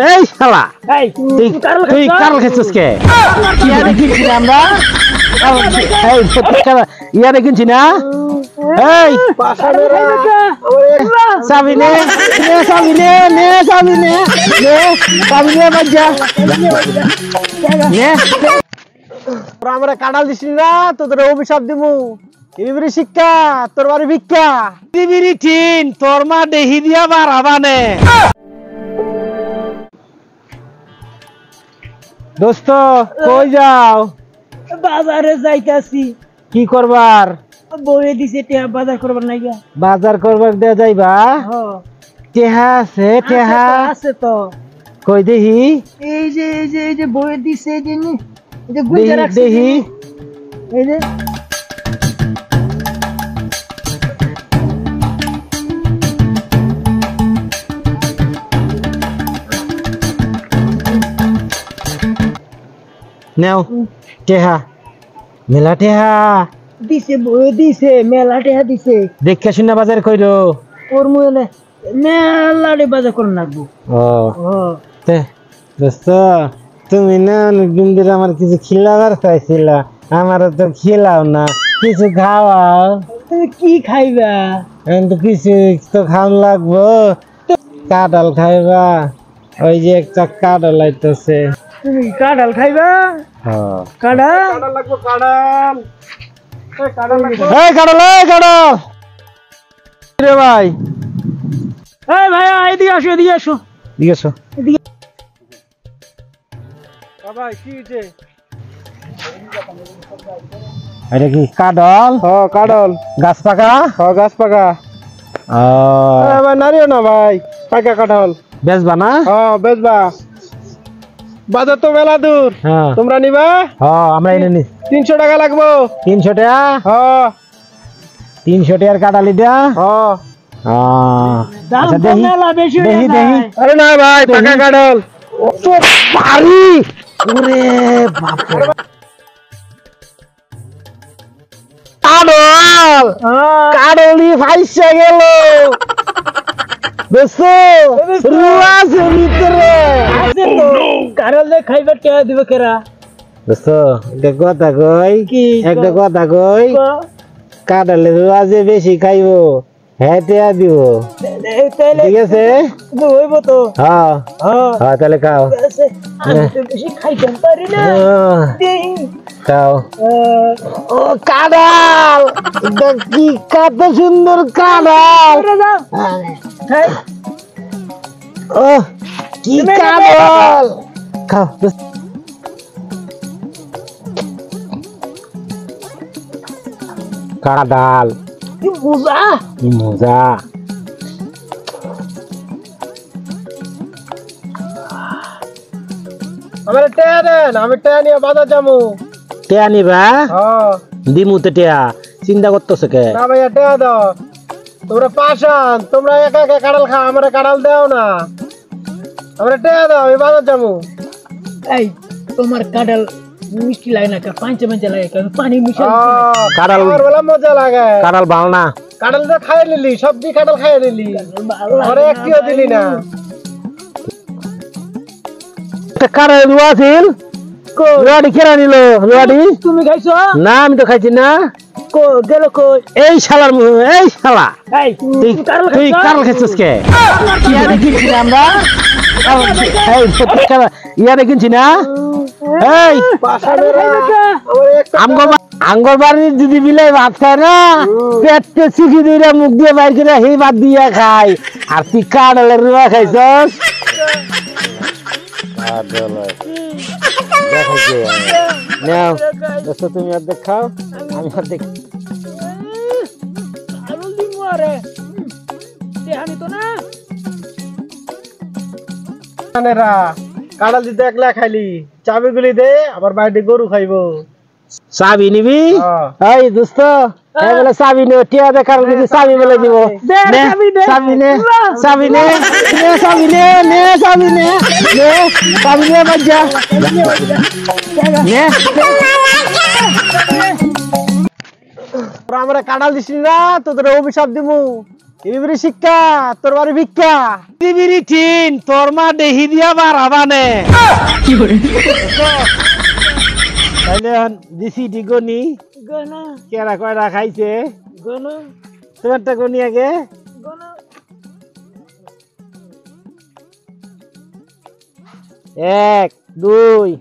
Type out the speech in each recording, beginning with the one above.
এই শালা তুই কারল খেছিস কে ইয়া দেখিছি আমরা এই ইয়া দেখিছি না এই সাবিনে বাজা আমরা কাঁঠাল দিছি না তোদের অভিশাপ দিমু ইবিরি শিক্ষা তোর বাড়ি ভিক্ষা ইবিরি টিন তোর মা দেহি দিয়া বাড়াবানে দোস্ত কই যাও বাজারে যাইতাছি কি করবার বউয়ে দিছে টিয়া বাজার করবার নাই গা বাজার করবার দে যাইবা টেহা আছে টেহা আছে তো কই দেহি এই যে বউয়ে দিছে এই যে গুইজা রাখছে দেহি এই যে নাও টেহা মেলা টেহা দিছে বউয়ে দিছে মেলা টিয়া দিছে দেখা শুনে বাজার কইরো ওর মুলে মেলা বাজার করন লাগবো ও তে দোস্ত তুমি না অনেকদিন ধরে আমার কিছু খিলাবার চাইছিলা আমার তো খিলাও না কিছু খাওয়াও তুমি কি খাইবা তো কিছু তো খাওয়ান লাগবো কাঁঠাল খাইবা ওই যে একটা কাঁঠাল আইতেছে তুমি কাঁঠাল খাইবা কাঁঠাল লাগবো কাঁঠাল কাঁঠাল রে ভাই এই ভাইয়া এদিকে আসো ঠিক আছে এদিকে ভাই কি হইছে এটা কি কাঁঠাল কাঁঠাল গাছ পাকা গাছ পাকা ভাই নারিও না ভাই পাকা কাঁঠাল বেচবা না বেচবা বাজার তো মেলা দূর তোমরা নিবা আমরা এনে নি 300 টাকা লাগবো 300 টাকা 300 টাকার কাঁঠালি দিয়া দাম তো মেলা বেশি দেখি আরে না ভাই পাকা কাঁঠাল তো ভারী ওরে বাপ রে কাঁঠাল কাঁঠালি ফাইসে গেল বেশো রুয়াস ভিতরে আছে তো কাঁঠাল দে খাইবা কে দিব কেরা বেশো একটা কথা কই কি একটা কথা কই কাঁঠালের রুয়াজে বেশি খাইবো হ্যাঁ টেয়া দিব ঠিক আছে হইব তো হ্যাঁ তাহলে খাও আমি তো বেশি খাইতে পারি না খাও ও কাঁঠাল কি কত সুন্দর কাঁঠাল ও কি কাঁঠাল খাও কাঁঠাল মজা আমার টেয়া দেন আমি টেয়া নিয়ে বাজার যাবো টেয়া নিবা দিমু তো টেয়া চিন্তা করতেছ কে না ভাইয়া টেয়া দাও তোমরা পাশান তোমরা একা একা কাঁঠাল খাও আমার কাঁঠাল দাও না আমরা টেয়া দাও আমি বাজার যাবো এই তোমার কাঁঠাল মিষ্টি লাগে না পাঁচে লাগে কারণ পানি মিশাই কাঁঠাল আমার বলা মজা লাগে কাঁঠাল ভালো না কাঁঠাল তো খাই নিলি সবজি কাঁঠাল খাই নিলি আরে একটিও দিলি না কাঁঠাল রুয়া ছিল রুয়াডি কেরা নিল রুয়াডি তুমি খাইছো না আমি তো খাইছি না গেল কই এই শালার এই শালা এই তুই কাঁঠাল খেছিস কে ইয়া দেখিছি আমরা এই ইয়া দেখিছি না এই আঙ্গর বাড়ির যদি বিলাই ভাত খায় না পেটে চিঠি দিয়ে মুখ দিয়ে বাইর করে সেই ভাত দিয়ে খায় আর তুই কাঁঠালের রুয়া খাইছস তুমি অর্ধেক খাও আমি অর্ধেক কাঁঠাল দিতে একলা খাইলি চাবি গুলি দে আবার বাইরে গরু খাইবো চাবি নিবি এই দোস্ত বলে চাবি নে টিয়া দে কারণ যদি চাবি বলে দিব চাবি নে চাবি নে চাবি নে চাবি নে চাবি নে বাজা আমরা কাঁঠাল দিছি না তোদের অভিশাপ দিমু ইবিরি শিক্ষা তোর বাড়ি ভিক্ষা ইবিরি ঠিন তোর মা দেহি দিয়া বাড়াবানে কি করে তাইলে দিছি দিগনি গনা কেরা কয়রা খাইছে গনা তোমারটা গনি আগে গনা 1 2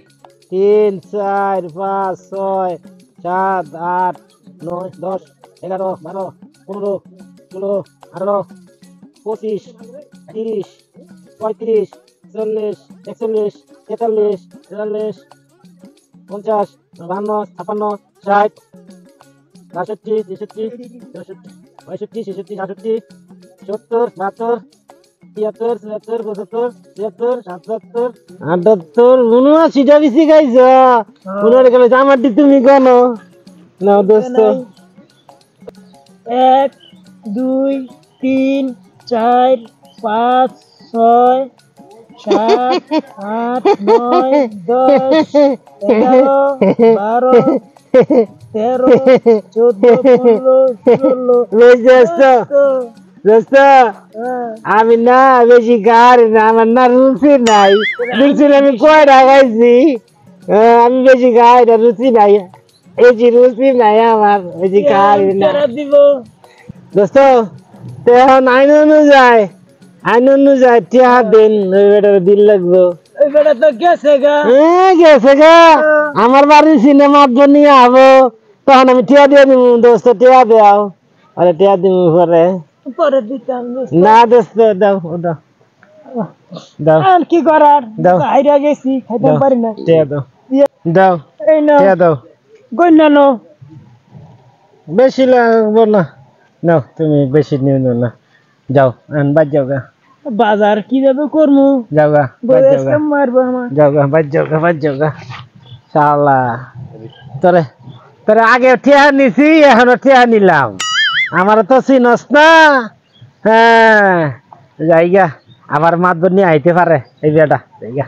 3 4 5 6 7 8 9 10 11 12 15 16 18 25 30 35 40 41 43 44 50 52 56 60 62 63 64 65 66 67 70 72 73 74 75 76 77 78 79টা বেশি খাইছ উনার গেলে আমার দি তুমি কোন নাও দোস্ত 1 2 3 4 5 6 7 8 9 10 11 12 13 14 15 16 দোস্ত আমি না বেশি গাড়ি না আমার না রুচি নাই রুচি আমি কয়টা খাইছি আমি বেশি গাড়ি না রুচি নাই বেশি রুচি নাই আমার বেশি গাড়ি না দিব দোস্ত এখন আইন অনুযায়ী টিয়া দিন ওই বেটার দিন লাগবো ওই বেটা তো গেছে গা গেছে গা আমার বাড়ির সিনেমার জন্য আবো তখন আমি টিয়া দিয়ে দিব দোস্ত টিয়া দেও আরে টিয়া দিব পরে পরে দিতাম না দোস্ত দাও দাও দাও আর কি করার দাও। বাইরে গেছি খাইতে পারি না টিয়া দাও দাও এই না টিয়া দাও গন্যা নো বেশি লাগবো না নাও তুমি বেশি নিও না যাও বাদ যাও গা বাজার কি যাবে করমু যাও গা বাদ যাও গা মারবো আমার যাও গা বাদ যাও গা শালা তোরে তোরে আগে টিয়া নিছি এখনো টিয়া নিলাম আমার তো চিনস না হ্যাঁ যাইগা আবার মাত নিয়ে আইতে পারে এই বেটা যাইগা